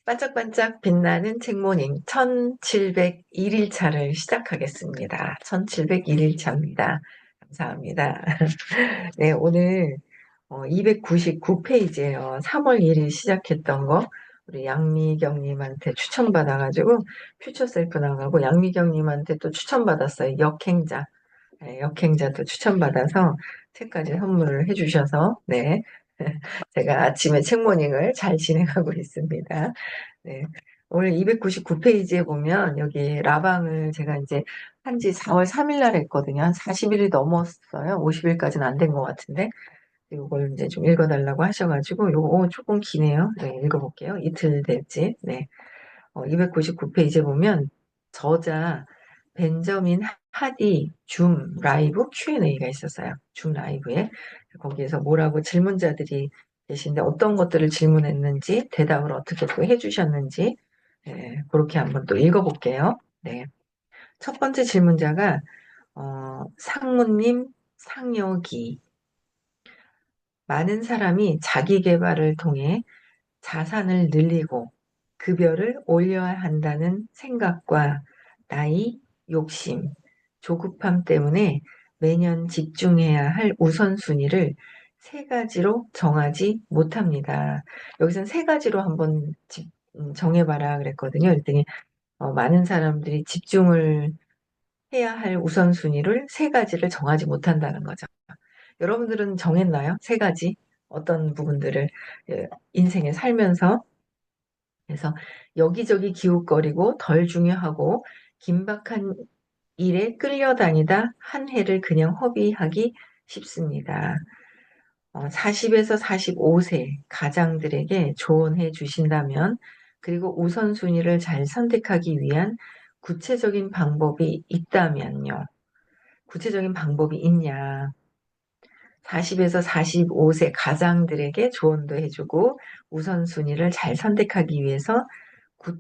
반짝반짝 빛나는 책모닝 1701일차를 시작하겠습니다. 1701일차입니다. 감사합니다. 네, 오늘 299페이지예요. 3월 1일 시작했던 거 우리 양미경님한테 추천받아가지고 퓨처셀프 나가고 양미경님한테 또 추천받았어요. 역행자. 네, 역행자도 추천받아서 책까지 선물을 해주셔서 네. 제가 아침에 책모닝을 잘 진행하고 있습니다. 네. 오늘 299페이지에 보면 여기 라방을 제가 이제 한지 4월 3일 날 했거든요. 한 40일이 넘었어요. 50일까지는 안 된 것 같은데. 이걸 이제 좀 읽어달라고 하셔가지고, 요거 조금 기네요. 네, 읽어볼게요. 이틀 될지. 네. 299페이지에 보면 저자 벤저민 하디 줌 라이브 Q&A가 있었어요. 줌 라이브에. 거기에서 뭐라고 질문자들이 계신데 어떤 것들을 질문했는지 대답을 어떻게 또 해주셨는지 그렇게 한번 또 읽어볼게요. 네. 첫 번째 질문자가 상무님 상여기 많은 사람이 자기 개발을 통해 자산을 늘리고 급여를 올려야 한다는 생각과 나이, 욕심, 조급함 때문에 매년 집중해야 할 우선순위를 세 가지로 정하지 못합니다. 여기서는 세 가지로 한번 정해봐라 그랬거든요. 그랬더니 많은 사람들이 집중을 해야 할 우선순위를 세 가지를 정하지 못한다는 거죠. 여러분들은 정했나요? 세 가지? 어떤 부분들을 인생에 살면서 그래서 여기저기 기웃거리고 덜 중요하고 긴박한 일에 끌려다니다 한 해를 그냥 허비하기 쉽습니다. 40에서 45세 가장들에게 조언해 주신다면 그리고 우선순위를 잘 선택하기 위한 구체적인 방법이 있다면요. 구체적인 방법이 있냐. 40에서 45세 가장들에게 조언도 해주고 우선순위를 잘 선택하기 위해서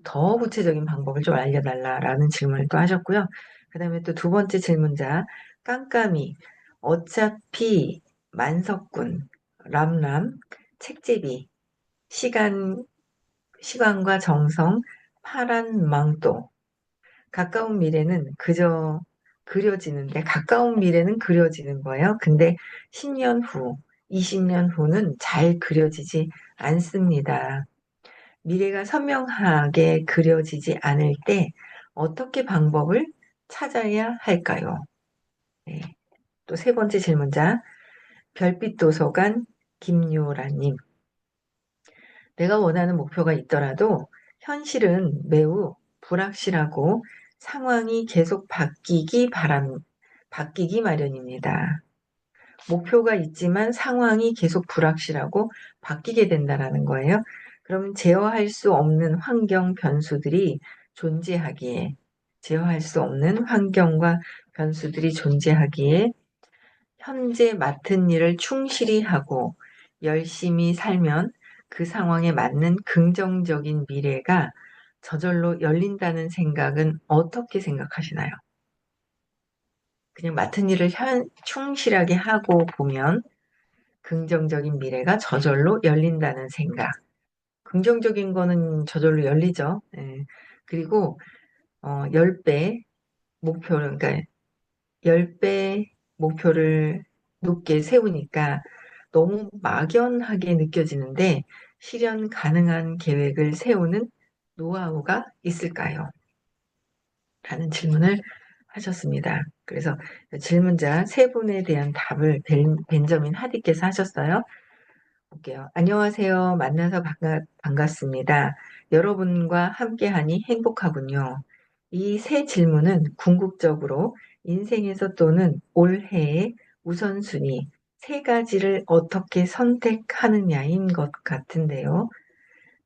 더 구체적인 방법을 좀 알려달라라는 질문을 또 하셨고요. 그 다음에 또 두 번째 질문자 깜깜이 어차피 만석군 람람 책제비 시간 시간과 정성 파란 망토 가까운 미래는 그저 그려지는데 가까운 미래는 그려지는 거예요. 근데 10년 후, 20년 후는 잘 그려지지 않습니다. 미래가 선명하게 그려지지 않을 때 어떻게 방법을 찾아야 할까요? 네. 또 세 번째 질문자, 별빛 도서관 김요라님. 내가 원하는 목표가 있더라도 현실은 매우 불확실하고 상황이 계속 바뀌기 마련입니다. 목표가 있지만 상황이 계속 불확실하고 바뀌게 된다는 거예요. 그럼 제어할 수 없는 환경 변수들이 존재하기에, 제어할 수 없는 환경과 변수들이 존재하기에 현재 맡은 일을 충실히 하고 열심히 살면 그 상황에 맞는 긍정적인 미래가 저절로 열린다는 생각은 어떻게 생각하시나요? 그냥 맡은 일을 충실하게 하고 보면 긍정적인 미래가 저절로 열린다는 생각. 긍정적인 거는 저절로 열리죠. 예. 그리고 10배 목표를 그러니까 10배 목표를 높게 세우니까 너무 막연하게 느껴지는데 실현 가능한 계획을 세우는 노하우가 있을까요? 라는 질문을 하셨습니다. 그래서 질문자 세 분에 대한 답을 벤저민 하디께서 하셨어요. 볼게요. 안녕하세요. 만나서 반갑습니다. 여러분과 함께하니 행복하군요. 이 세 질문은 궁극적으로 인생에서 또는 올해의 우선순위 세 가지를 어떻게 선택하느냐인 것 같은데요.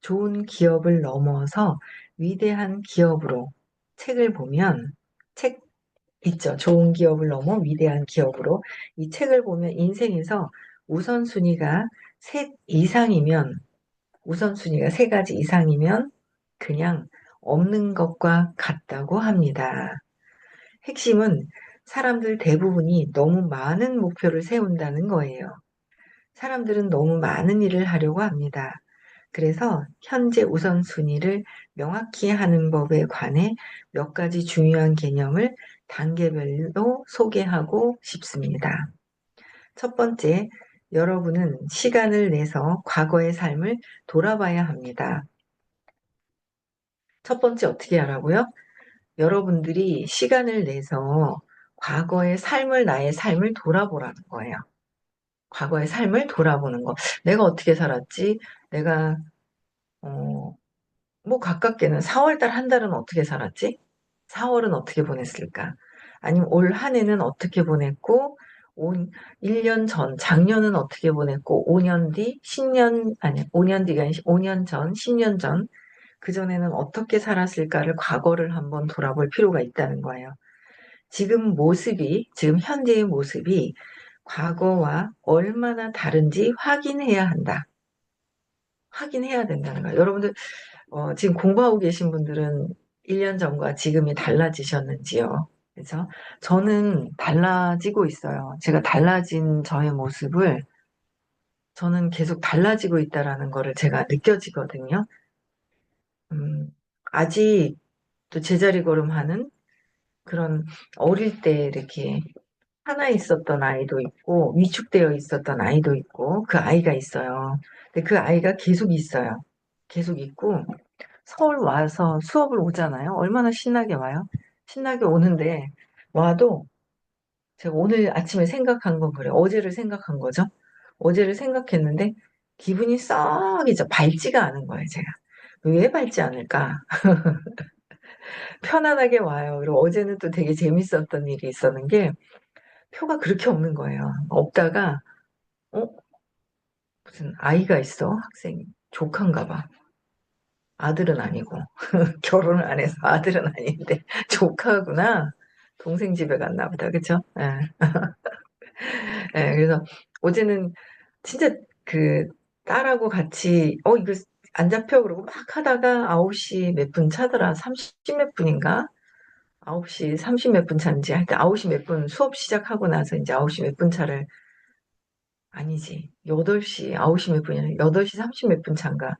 좋은 기업을 넘어서 위대한 기업으로 책을 보면 책 있죠. 좋은 기업을 넘어 위대한 기업으로 이 책을 보면 인생에서 우선순위가 셋 이상이면 우선순위가 세 가지 이상이면 그냥 없는 것과 같다고 합니다. 핵심은 사람들 대부분이 너무 많은 목표를 세운다는 거예요. 사람들은 너무 많은 일을 하려고 합니다. 그래서 현재 우선순위를 명확히 하는 법에 관해 몇 가지 중요한 개념을 단계별로 소개하고 싶습니다. 첫 번째, 여러분은 시간을 내서 과거의 삶을 돌아봐야 합니다. 첫 번째 어떻게 하라고요? 여러분들이 시간을 내서 과거의 삶을, 나의 삶을 돌아보라는 거예요. 과거의 삶을 돌아보는 거. 내가 어떻게 살았지? 내가, 어, 뭐 가깝게는 4월달 한 달은 어떻게 살았지? 4월은 어떻게 보냈을까? 아니면 올 한 해는 어떻게 보냈고, 1년 전, 작년은 어떻게 보냈고, 5년 뒤, 10년, 아니, 5년 뒤가 아니라 5년 전, 10년 전, 그전에는 어떻게 살았을까를 과거를 한번 돌아볼 필요가 있다는 거예요. 지금 현재의 모습이 과거와 얼마나 다른지 확인해야 한다. 확인해야 된다는 거예요. 여러분들, 지금 공부하고 계신 분들은 1년 전과 지금이 달라지셨는지요? 그래서 저는 달라지고 있어요. 제가 달라진 저의 모습을 저는 계속 달라지고 있다라는 거를 제가 느껴지거든요. 아직 또 제자리 걸음하는 그런 어릴 때 이렇게 하나 있었던 아이도 있고 위축되어 있었던 아이도 있고 그 아이가 있어요. 근데 그 아이가 계속 있어요. 계속 있고 서울 와서 수업을 오잖아요. 얼마나 신나게 와요. 신나게 오는데 와도 제가 오늘 아침에 생각한 건 그래요. 어제를 생각한 거죠. 어제를 생각했는데 기분이 썩이죠. 밝지가 않은 거예요, 제가. 왜 밝지 않을까? 편안하게 와요. 그리고 어제는 또 되게 재밌었던 일이 있었는 게 표가 그렇게 없는 거예요. 없다가 어? 무슨 아이가 있어? 학생이. 조카인가 봐. 아들은 아니고. 결혼을 안 해서 아들은 아닌데 조카구나. 동생 집에 갔나 보다. 그쵸? 예. 예, 그래서 어제는 진짜 그 딸하고 같이 이거 안 잡혀 그러고 막 하다가 9시 몇 분 차더라. 30 몇 분인가? 9시 30 몇 분 차인지 하여튼 9시 몇 분 수업 시작하고 나서 이제 9시 몇 분 차를 아니지. 8시 9시 몇 분이야. 8시 30 몇 분 차인가.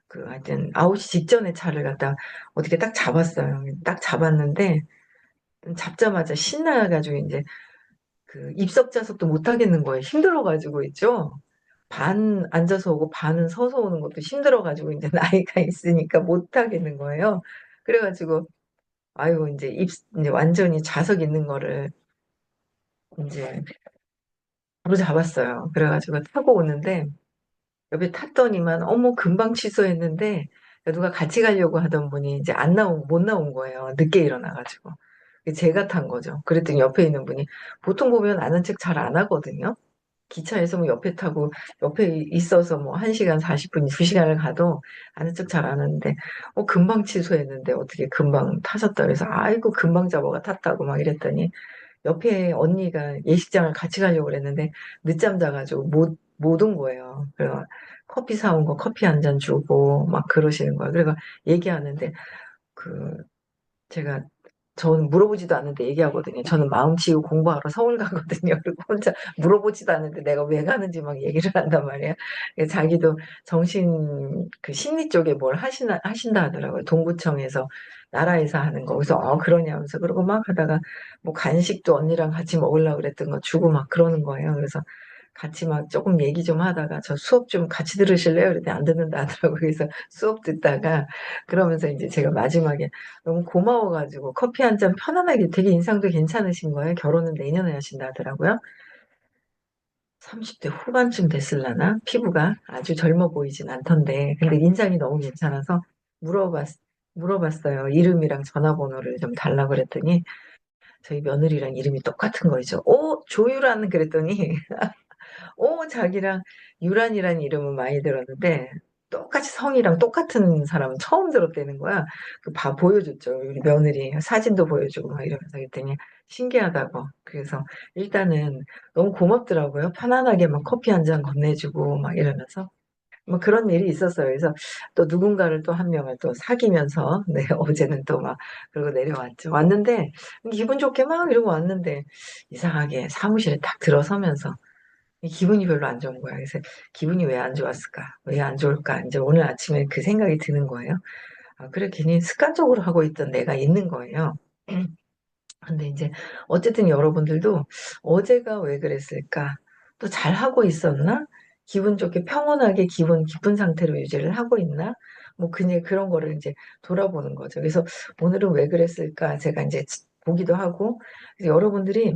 그 하여튼 9시 직전에 차를 갖다 어떻게 딱 잡았어요. 딱 잡았는데 잡자마자 신나가지고 이제 그 입석 좌석도 못 하겠는 거예요. 힘들어가지고 있죠. 반 앉아서 오고 반은 서서 오는 것도 힘들어가지고 이제 나이가 있으니까 못 하겠는 거예요. 그래가지고 아이고 이제 완전히 좌석 있는 거를 이제 바로 잡았어요. 그래가지고 타고 오는데 옆에 탔더니만 어머 금방 취소했는데 누가 같이 가려고 하던 분이 이제 못 나온 거예요. 늦게 일어나가지고. 제가 탄 거죠. 그랬더니 옆에 있는 분이 보통 보면 아는 척 잘 안 하거든요. 기차에서 뭐 옆에 타고 옆에 있어서 뭐 1시간 40분, 2시간을 가도 아는 척 잘 안 하는데 금방 취소했는데 어떻게 금방 타셨다 그래서 아이고 금방 잡아가 탔다고 막 이랬더니 옆에 언니가 예식장을 같이 가려고 그랬는데 늦잠 자가지고 못 온 거예요. 그래서 커피 사온 거 커피 한 잔 주고 막 그러시는 거예요. 그래서 얘기하는데 그 제가 저는 물어보지도 않는데 얘기하거든요. 저는 마음 치고 공부하러 서울 가거든요. 그리고 혼자 물어보지도 않는데 내가 왜 가는지 막 얘기를 한단 말이에요. 자기도 그 심리 쪽에 뭘 하신다 하더라고요. 동구청에서 나라에서 하는 거. 그래서 그러냐면서 그러고 막 하다가 뭐 간식도 언니랑 같이 먹으려고 그랬던 거 주고 막 그러는 거예요. 그래서 같이 막 조금 얘기 좀 하다가 저 수업 좀 같이 들으실래요? 그랬더니 안 듣는다 하더라고요. 그래서 수업 듣다가 그러면서 이제 제가 마지막에 너무 고마워가지고 커피 한 잔 편안하게 되게 인상도 괜찮으신 거예요. 결혼은 내년에 하신다 하더라고요. 30대 후반쯤 됐을라나? 피부가 아주 젊어 보이진 않던데. 근데 인상이 너무 괜찮아서 물어봤, 물어봤어요. 이름이랑 전화번호를 좀 달라고 그랬더니 저희 며느리랑 이름이 똑같은 거죠. 조유란 그랬더니 자기랑 유란이라는 이름은 많이 들었는데, 똑같이 성이랑 똑같은 사람은 처음 들었다는 거야. 보여줬죠. 우리 며느리. 사진도 보여주고 막 이러면서 그랬더니 신기하다고. 그래서 일단은 너무 고맙더라고요. 편안하게 막 커피 한 잔 건네주고 막 이러면서. 뭐 그런 일이 있었어요. 그래서 또 누군가를 또 한 명을 또 사귀면서, 네, 어제는 또 막, 그러고 내려왔죠. 기분 좋게 막 이러고 왔는데, 이상하게 사무실에 딱 들어서면서, 기분이 별로 안 좋은 거야. 그래서 기분이 왜 안 좋았을까? 왜 안 좋을까? 이제 오늘 아침에 그 생각이 드는 거예요. 아, 그래, 괜히 습관적으로 하고 있던 내가 있는 거예요. 근데 이제 어쨌든 여러분들도 어제가 왜 그랬을까? 또 잘하고 있었나? 기분 좋게 평온하게 기분 기쁜 상태로 유지를 하고 있나? 뭐 그냥 그런 거를 이제 돌아보는 거죠. 그래서 오늘은 왜 그랬을까? 제가 이제 보기도 하고 그래서 여러분들이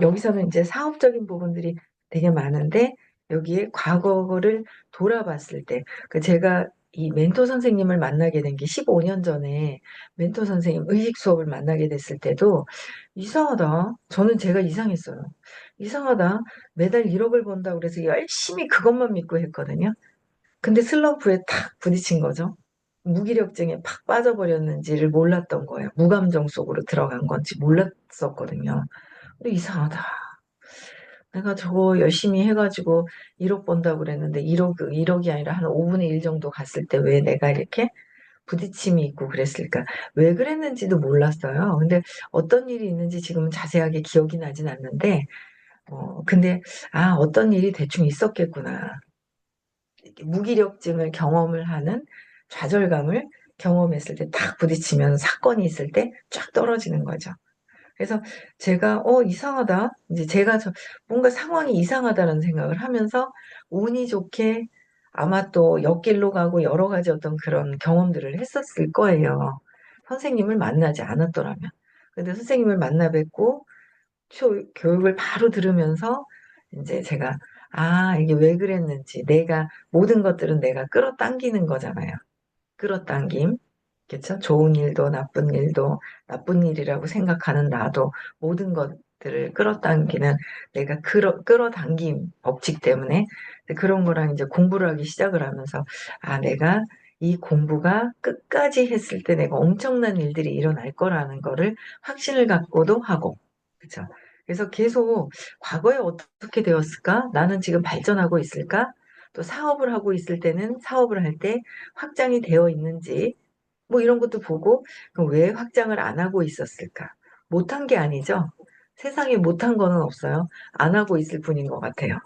여기서는 이제 사업적인 부분들이 되게 많은데 여기에 과거를 돌아봤을 때 그 제가 이 멘토 선생님을 만나게 된 게 15년 전에 멘토 선생님 의식 수업을 만나게 됐을 때도 이상하다. 저는 제가 이상했어요. 이상하다. 매달 1억을 번다고 그래서 열심히 그것만 믿고 했거든요. 근데 슬럼프에 탁 부딪힌 거죠. 무기력증에 팍 빠져버렸는지를 몰랐던 거예요. 무감정 속으로 들어간 건지 몰랐었거든요. 근데 이상하다. 내가 저거 열심히 해가지고 1억 번다고 그랬는데 1억이 아니라 한 5분의 1 정도 갔을 때 왜 내가 이렇게 부딪힘이 있고 그랬을까? 왜 그랬는지도 몰랐어요. 근데 어떤 일이 있는지 지금은 자세하게 기억이 나진 않는데, 근데, 아, 어떤 일이 대충 있었겠구나. 이렇게 무기력증을 경험을 하는 좌절감을 경험했을 때 딱 부딪히면 사건이 있을 때 쫙 떨어지는 거죠. 그래서 제가, 이상하다. 이제 제가 뭔가 상황이 이상하다는 생각을 하면서 운이 좋게 아마 또 옆길로 가고 여러 가지 어떤 그런 경험들을 했었을 거예요. 선생님을 만나지 않았더라면. 근데 선생님을 만나 뵙고 교육을 바로 들으면서 이제 제가, 아, 이게 왜 그랬는지, 모든 것들은 내가 끌어당기는 거잖아요. 끌어당김. 그쵸? 좋은 일도 나쁜 일이라고 생각하는 나도 모든 것들을 끌어당기는 내가 끌어당김 법칙 때문에 그런 거랑 이제 공부를 하기 시작을 하면서 아, 내가 이 공부가 끝까지 했을 때 내가 엄청난 일들이 일어날 거라는 거를 확신을 갖고도 하고. 그쵸? 그래서 계속 과거에 어떻게 되었을까? 나는 지금 발전하고 있을까? 또 사업을 하고 있을 때는 사업을 할 때 확장이 되어 있는지 뭐 이런 것도 보고 그럼 왜 확장을 안 하고 있었을까? 못한 게 아니죠. 세상에 못한 거는 없어요. 안 하고 있을 뿐인 것 같아요.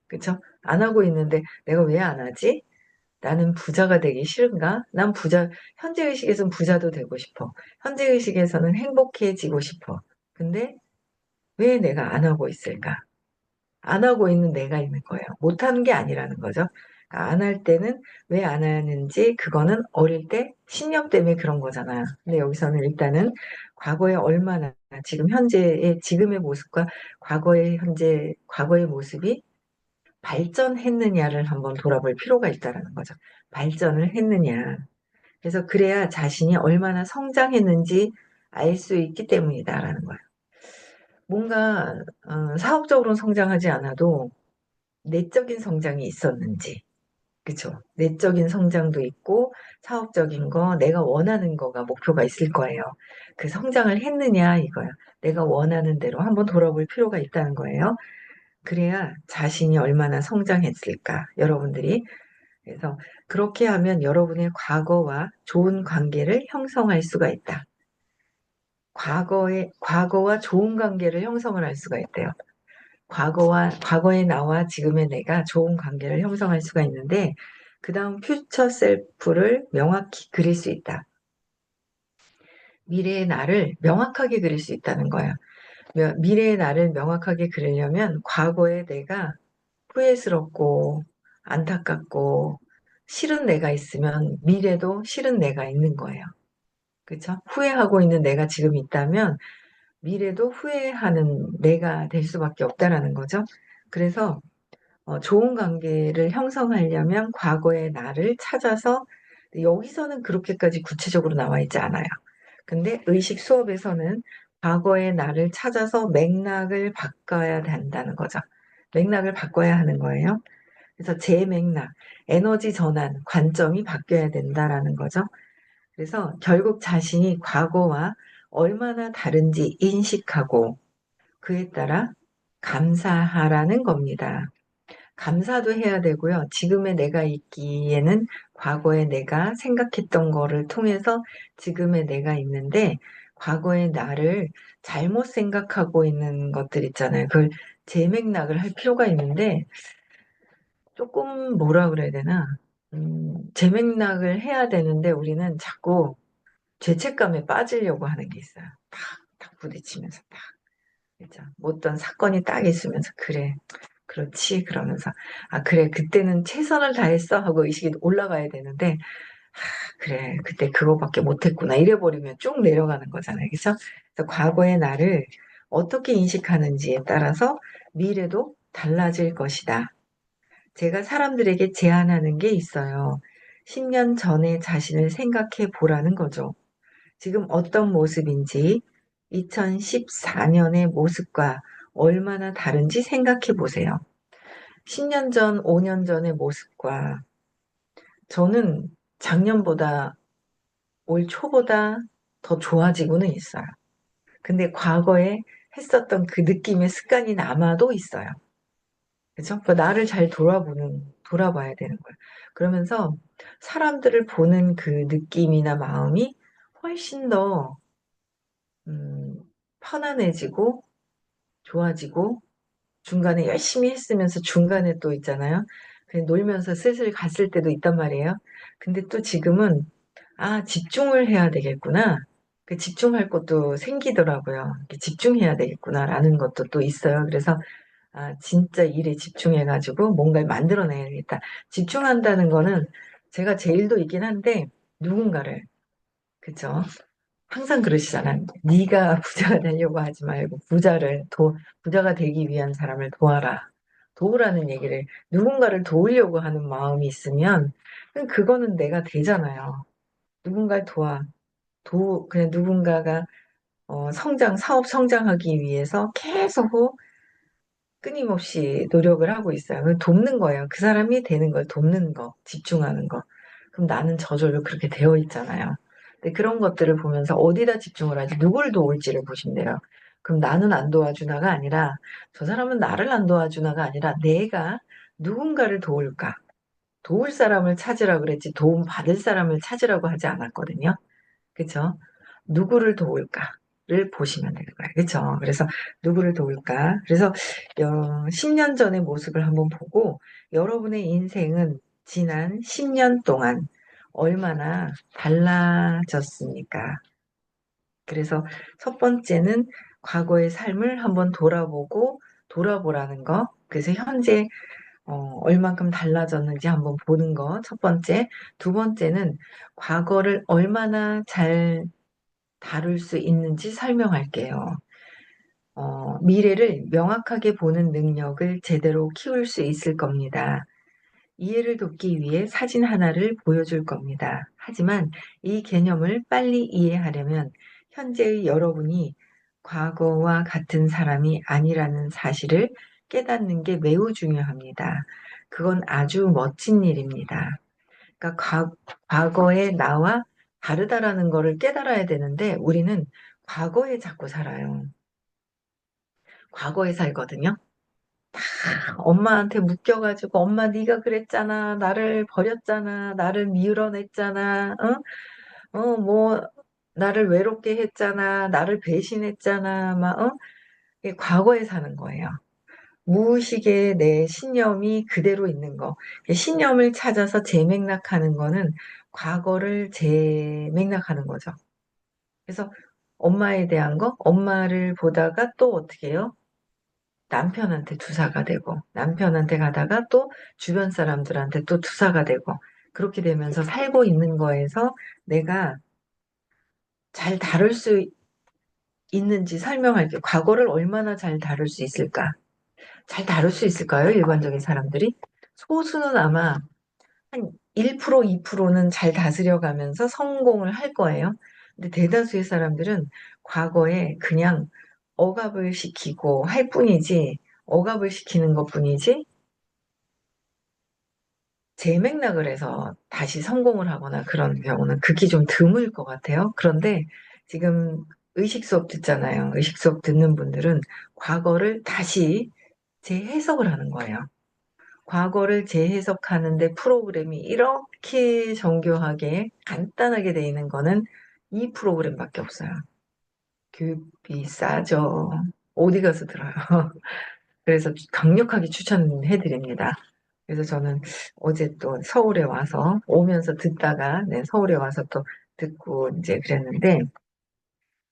그쵸? 안 하고 있는데 내가 왜 안 하지? 나는 부자가 되기 싫은가? 난 현재의식에서는 부자도 되고 싶어. 현재의식에서는 행복해지고 싶어. 근데 왜 내가 안 하고 있을까? 안 하고 있는 내가 있는 거예요. 못하는 게 아니라는 거죠. 안 할 때는 왜 안 하는지 그거는 어릴 때 신념 때문에 그런 거잖아요. 근데 여기서는 일단은 과거에 얼마나 지금의 모습과 과거의 모습이 발전했느냐를 한번 돌아볼 필요가 있다라는 거죠. 발전을 했느냐. 그래서 그래야 자신이 얼마나 성장했는지 알 수 있기 때문이다라는 거예요. 뭔가 사업적으로 성장하지 않아도 내적인 성장이 있었는지, 그쵸? 내적인 성장도 있고 사업적인 거, 내가 원하는 거가 목표가 있을 거예요. 그 성장을 했느냐 이거야. 내가 원하는 대로 한번 돌아볼 필요가 있다는 거예요. 그래야 자신이 얼마나 성장했을까, 여러분들이. 그래서 그렇게 하면 여러분의 과거와 좋은 관계를 형성할 수가 있다. 과거와 좋은 관계를 형성을 할 수가 있대요. 과거의 나와 지금의 내가 좋은 관계를 형성할 수가 있는데, 그 다음 퓨처 셀프를 명확히 그릴 수 있다. 미래의 나를 명확하게 그릴 수 있다는 거야. 미래의 나를 명확하게 그리려면 과거의 내가 후회스럽고 안타깝고 싫은 내가 있으면 미래도 싫은 내가 있는 거예요. 그쵸? 후회하고 있는 내가 지금 있다면 미래도 후회하는 내가 될 수밖에 없다라는 거죠. 그래서 좋은 관계를 형성하려면 과거의 나를 찾아서 여기서는 그렇게까지 구체적으로 나와 있지 않아요. 근데 의식 수업에서는 과거의 나를 찾아서 맥락을 바꿔야 된다는 거죠. 맥락을 바꿔야 하는 거예요. 그래서 제 맥락, 에너지 전환, 관점이 바뀌어야 된다라는 거죠. 그래서 결국 자신이 과거와 얼마나 다른지 인식하고 그에 따라 감사하라는 겁니다. 감사도 해야 되고요. 지금의 내가 있기에는 과거의 내가 생각했던 거를 통해서 지금의 내가 있는데 과거의 나를 잘못 생각하고 있는 것들 있잖아요. 그걸 재맥락을 할 필요가 있는데 조금 뭐라 그래야 되나? 재맥락을 해야 되는데 우리는 자꾸 죄책감에 빠지려고 하는 게 있어요. 탁 부딪히면서 탁. 그죠? 뭐 어떤 사건이 딱 있으면서 그래, 그렇지 그러면서 아 그래 그때는 최선을 다했어 하고 의식이 올라가야 되는데 그래 그때 그거밖에 못했구나 이래버리면 쭉 내려가는 거잖아요. 그래서 과거의 나를 어떻게 인식하는지에 따라서 미래도 달라질 것이다. 제가 사람들에게 제안하는 게 있어요. 10년 전의 자신을 생각해 보라는 거죠. 지금 어떤 모습인지 2014년의 모습과 얼마나 다른지 생각해 보세요. 10년 전, 5년 전의 모습과 저는 작년보다 올 초보다 더 좋아지고는 있어요. 근데 과거에 했었던 그 느낌의 습관이 남아도 있어요. 그죠? 그 나를 잘 돌아봐야 되는 거예요. 그러면서 사람들을 보는 그 느낌이나 마음이 훨씬 더, 음, 편안해지고, 좋아지고, 중간에 열심히 했으면서 중간에 또 있잖아요. 그냥 놀면서 슬슬 갔을 때도 있단 말이에요. 근데 또 지금은, 아, 집중을 해야 되겠구나. 그 집중할 것도 생기더라고요. 이렇게 집중해야 되겠구나라는 것도 또 있어요. 그래서 아, 진짜 일에 집중해가지고 뭔가를 만들어내야겠다. 집중한다는 거는 제가 제일도 있긴 한데 누군가를, 그죠? 항상 그러시잖아요. 네가 부자가 되려고 하지 말고 부자가 되기 위한 사람을 도와라. 도우라는 얘기를 누군가를 도우려고 하는 마음이 있으면 그럼 그거는 내가 되잖아요. 누군가를 그냥 누군가가 사업 성장하기 위해서 계속 끊임없이 노력을 하고 있어요. 돕는 거예요. 그 사람이 되는 걸 돕는 거, 집중하는 거. 그럼 나는 저절로 그렇게 되어 있잖아요. 근데 그런 것들을 보면서 어디다 집중을 하지, 누굴 도울지를 보신대요. 그럼 나는 안 도와주나가 아니라, 저 사람은 나를 안 도와주나가 아니라, 내가 누군가를 도울까? 도울 사람을 찾으라 그랬지, 도움 받을 사람을 찾으라고 하지 않았거든요. 그쵸? 누구를 도울까를 보시면 되는 거예요. 그쵸? 그래서 누구를 도울까? 그래서 10년 전의 모습을 한번 보고 여러분의 인생은 지난 10년 동안 얼마나 달라졌습니까? 그래서 첫 번째는 과거의 삶을 한번 돌아보라는 거. 그래서 현재 얼만큼 달라졌는지 한번 보는 거, 첫 번째. 두 번째는 과거를 얼마나 잘 다룰 수 있는지 설명할게요. 미래를 명확하게 보는 능력을 제대로 키울 수 있을 겁니다. 이해를 돕기 위해 사진 하나를 보여줄 겁니다. 하지만 이 개념을 빨리 이해하려면 현재의 여러분이 과거와 같은 사람이 아니라는 사실을 깨닫는 게 매우 중요합니다. 그건 아주 멋진 일입니다. 그러니까 과거의 나와 다르다라는 거를 깨달아야 되는데 우리는 과거에 자꾸 살아요. 과거에 살거든요. 엄마한테 묶여가지고 엄마 네가 그랬잖아. 나를 버렸잖아. 나를 밀어냈잖아. 뭐 나를 외롭게 했잖아. 나를 배신했잖아. 막 이게 과거에 사는 거예요. 무의식의 내 신념이 그대로 있는 거. 신념을 찾아서 재맥락하는 거는 과거를 재맥락하는 거죠. 그래서 엄마에 대한 거, 엄마를 보다가 또 어떻게 해요? 남편한테 투사가 되고, 남편한테 가다가 또 주변 사람들한테 또 투사가 되고, 그렇게 되면서 살고 있는 거에서 내가 잘 다룰 수 있는지 설명할게요. 과거를 얼마나 잘 다룰 수 있을까? 잘 다룰 수 있을까요? 일반적인 사람들이? 소수는 아마 한 1%, 2%는 잘 다스려가면서 성공을 할 거예요. 근데 대다수의 사람들은 과거에 그냥 억압을 시키고 할 뿐이지, 억압을 시키는 것 뿐이지, 재맥락을 해서 다시 성공을 하거나 그런 경우는 극히 좀 드물 것 같아요. 그런데 지금 의식 수업 듣잖아요. 의식 수업 듣는 분들은 과거를 다시 재해석을 하는 거예요. 과거를 재해석하는데 프로그램이 이렇게 정교하게 간단하게 돼 있는 거는 이 프로그램밖에 없어요. 교육비 싸죠. 어디 가서 들어요. 그래서 강력하게 추천해 드립니다. 그래서 저는 어제 또 서울에 와서 오면서 듣다가 네, 서울에 와서 또 듣고 이제 그랬는데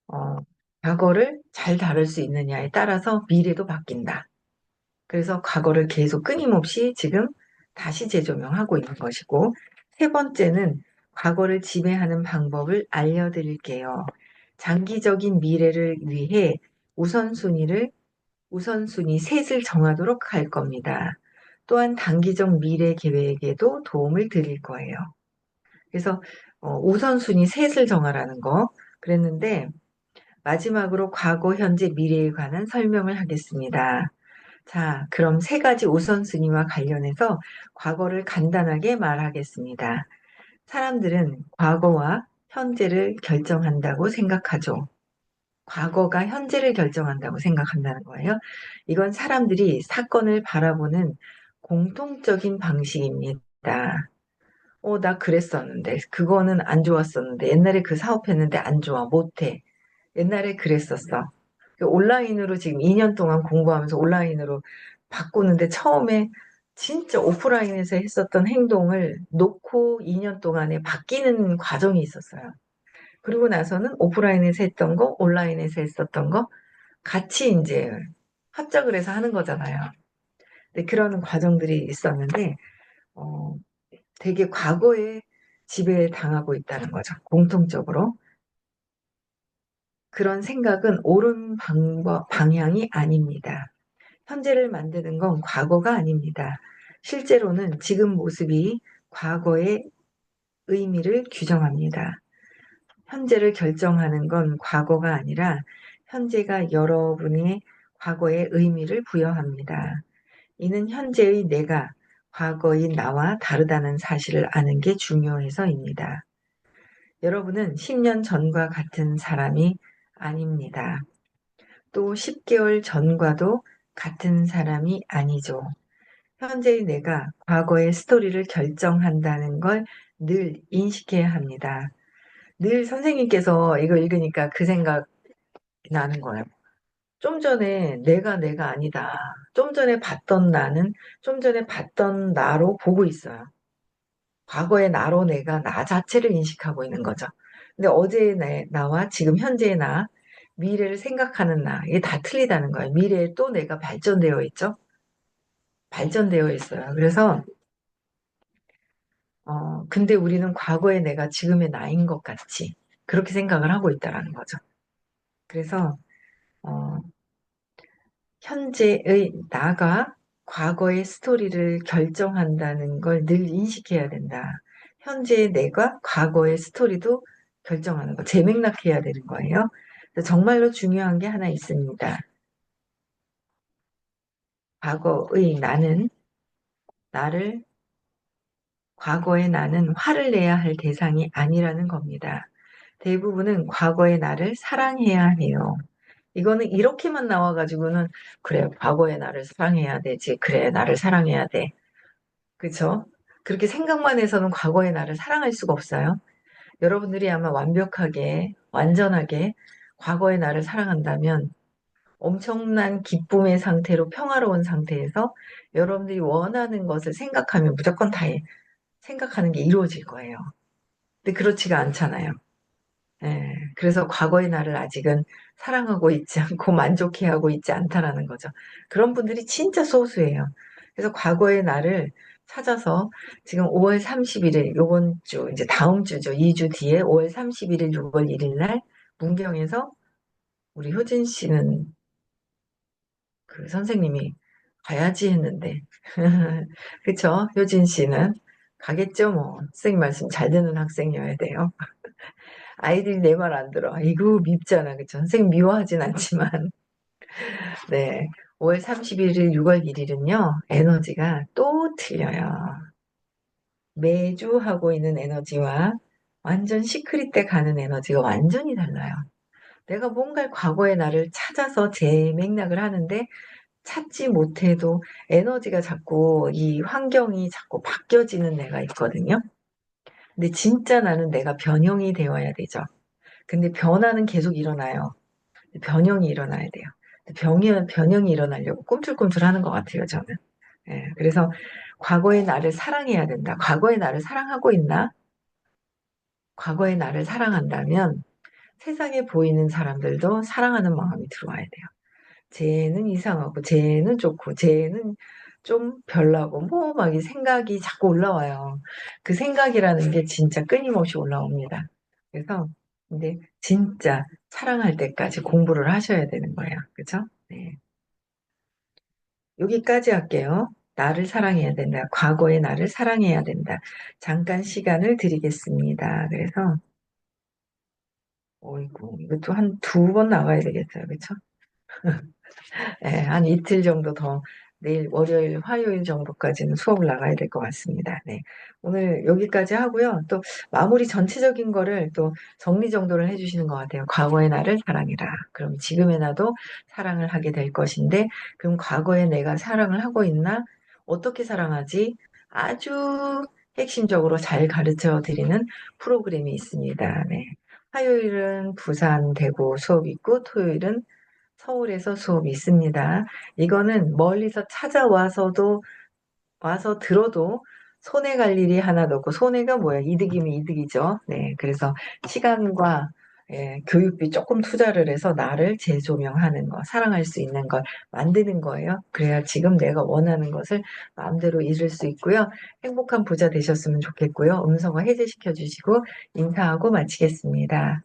어, 과거를 잘 다룰 수 있느냐에 따라서 미래도 바뀐다. 그래서 과거를 계속 끊임없이 지금 다시 재조명하고 있는 것이고, 세 번째는 과거를 지배하는 방법을 알려드릴게요. 장기적인 미래를 위해 우선순위를, 우선순위 셋을 정하도록 할 겁니다. 또한 단기적 미래 계획에도 도움을 드릴 거예요. 그래서 우선순위 셋을 정하라는 거 그랬는데, 마지막으로 과거, 현재, 미래에 관한 설명을 하겠습니다. 자, 그럼 세 가지 우선순위와 관련해서 과거를 간단하게 말하겠습니다. 사람들은 과거와 현재를 결정한다고 생각하죠. 과거가 현재를 결정한다고 생각한다는 거예요. 이건 사람들이 사건을 바라보는 공통적인 방식입니다. 나 그랬었는데, 그거는 안 좋았었는데, 옛날에 그 사업했는데 안 좋아, 못해. 옛날에 그랬었어. 그 온라인으로 지금 2년 동안 공부하면서 온라인으로 바꾸는데 처음에 진짜 오프라인에서 했었던 행동을 놓고 2년 동안에 바뀌는 과정이 있었어요. 그리고 나서는 오프라인에서 했던 거, 온라인에서 했었던 거 같이 이제 합작을 해서 하는 거잖아요. 근데 그런 과정들이 있었는데, 어, 되게 과거에 지배당하고 있다는 거죠. 공통적으로. 그런 생각은 옳은 방향이 아닙니다. 현재를 만드는 건 과거가 아닙니다. 실제로는 지금 모습이 과거의 의미를 규정합니다. 현재를 결정하는 건 과거가 아니라 현재가 여러분의 과거의 의미를 부여합니다. 이는 현재의 내가 과거의 나와 다르다는 사실을 아는 게 중요해서입니다. 여러분은 10년 전과 같은 사람이 아닙니다. 또 10개월 전과도 같은 사람이 아니죠. 현재의 내가 과거의 스토리를 결정한다는 걸 늘 인식해야 합니다. 늘 선생님께서 이거 읽으니까 그 생각 나는 거예요. 좀 전에 내가 아니다. 좀 전에 봤던 나는 좀 전에 봤던 나로 보고 있어요. 과거의 나로 내가 나 자체를 인식하고 있는 거죠. 근데 어제의 나와 지금 현재의 나, 미래를 생각하는 나, 이게 다 틀리다는 거예요. 미래에 또 내가 발전되어 있죠? 발전되어 있어요. 그래서, 근데 우리는 과거의 내가 지금의 나인 것 같이 그렇게 생각을 하고 있다라는 거죠. 그래서, 어, 현재의 나가 과거의 스토리를 결정한다는 걸 늘 인식해야 된다. 현재의 내가 과거의 스토리도 결정하는 거, 재맥락해야 되는 거예요. 정말로 중요한 게 하나 있습니다. 과거의 나는 나를, 과거의 나는 화를 내야 할 대상이 아니라는 겁니다. 대부분은 과거의 나를 사랑해야 해요. 이거는 이렇게만 나와가지고는 그래, 과거의 나를 사랑해야 되지. 그래, 나를 사랑해야 돼. 그쵸? 그렇게 생각만 해서는 과거의 나를 사랑할 수가 없어요. 여러분들이 아마 완벽하게, 완전하게 과거의 나를 사랑한다면 엄청난 기쁨의 상태로 평화로운 상태에서 여러분들이 원하는 것을 생각하면 무조건 다 생각하는 게 이루어질 거예요. 근데 그렇지가 않잖아요. 예, 그래서 과거의 나를 아직은 사랑하고 있지 않고 만족해하고 있지 않다라는 거죠. 그런 분들이 진짜 소수예요. 그래서 과거의 나를 찾아서 지금 5월 31일, 요번 주, 이제 다음 주죠. 2주 뒤에 5월 31일, 6월 1일 날 문경에서 우리 효진 씨는 그 선생님이 가야지 했는데. 그쵸? 효진 씨는 가겠죠, 뭐. 선생님 말씀 잘 듣는 학생이어야 돼요. 아이들이 내 말 안 들어. 이거 밉잖아. 그쵸? 선생님 미워하진 않지만. 네. 5월 31일, 6월 1일은요, 에너지가 또 틀려요. 매주 하고 있는 에너지와 완전 시크릿 때 가는 에너지가 완전히 달라요. 내가 뭔가 과거의 나를 찾아서 재맥락을 하는데 찾지 못해도 에너지가 자꾸 이 환경이 자꾸 바뀌어지는 애가 있거든요. 근데 진짜 나는 내가 변형이 되어야 되죠. 근데 변화는 계속 일어나요. 변형이 일어나야 돼요. 변형이 일어나려고 꿈틀꿈틀하는 것 같아요, 저는. 예, 그래서 과거의 나를 사랑해야 된다. 과거의 나를 사랑하고 있나? 과거의 나를 사랑한다면 세상에 보이는 사람들도 사랑하는 마음이 들어와야 돼요. 쟤는 이상하고, 쟤는 좋고, 쟤는 좀 별나고, 뭐, 막 이 생각이 자꾸 올라와요. 그 생각이라는 게 진짜 끊임없이 올라옵니다. 그래서, 근데 진짜 사랑할 때까지 공부를 하셔야 되는 거예요. 그죠? 네. 여기까지 할게요. 나를 사랑해야 된다. 과거의 나를 사랑해야 된다. 잠깐 시간을 드리겠습니다. 그래서, 어이구, 이것도 한 두 번 나가야 되겠어요. 그쵸? 예, 한 이틀 정도 더 내일 월요일, 화요일 정도까지는 수업을 나가야 될 것 같습니다. 네. 오늘 여기까지 하고요. 또 마무리 전체적인 거를 또 정리정돈을 해주시는 것 같아요. 과거의 나를 사랑해라. 그럼 지금의 나도 사랑을 하게 될 것인데, 그럼 과거에 내가 사랑을 하고 있나? 어떻게 사랑하지? 아주 핵심적으로 잘 가르쳐 드리는 프로그램이 있습니다. 네. 화요일은 부산, 대구 수업이 있고, 토요일은 서울에서 수업이 있습니다. 이거는 멀리서 찾아와서도 와서 들어도 손해 갈 일이 하나도 없고 손해가 뭐야? 이득이면 이득이죠. 네, 그래서 시간과 교육비 조금 투자를 해서 나를 재조명하는 거, 사랑할 수 있는 걸 만드는 거예요. 그래야 지금 내가 원하는 것을 마음대로 이룰 수 있고요. 행복한 부자 되셨으면 좋겠고요. 음성화 해제시켜 주시고 인사하고 마치겠습니다.